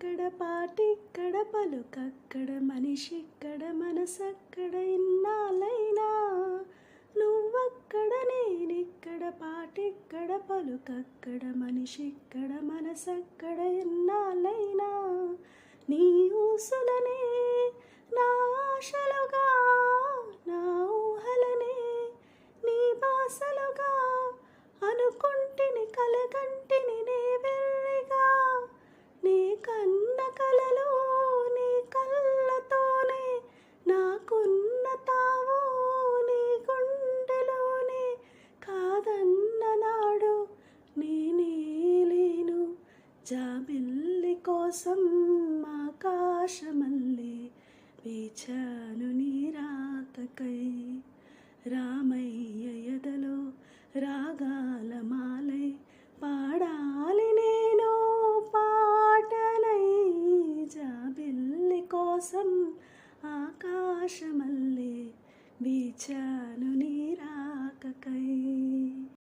ఊసక్కడ పాటిక్కడ పలుకక్కడ మనిషిక్కడ మనసక్కడ ఇన్నాళ్ళైనా నువ్వక్కడ నేనిక్కడ పాటిక్కడ పలుకక్కడ మనిషిక్కడ మనసక్కడ ఇన్నాళ్ళైనా నీ ఊసులనే నా ఆశలుగా నా ఊహలనే నీ బాసలుగా అనుకుంటిని కలగంటిని నే వెర్రిగా నీ కన్న కలలు నీ కళ్ళతోనే నాకున్న తావు నీ గుండెలోనే కాదన్న నాడు నేనే లేను జాబిల్లి కోసం ఆకాశమల్లే వేచాను నీ రాకకై రామయ్య ఎదలో రాగాల మాలై పాడాలి నేను పాటలై జాబిల్లి కోసం ఆకాశమల్లే వేచాను నీ రాకకై.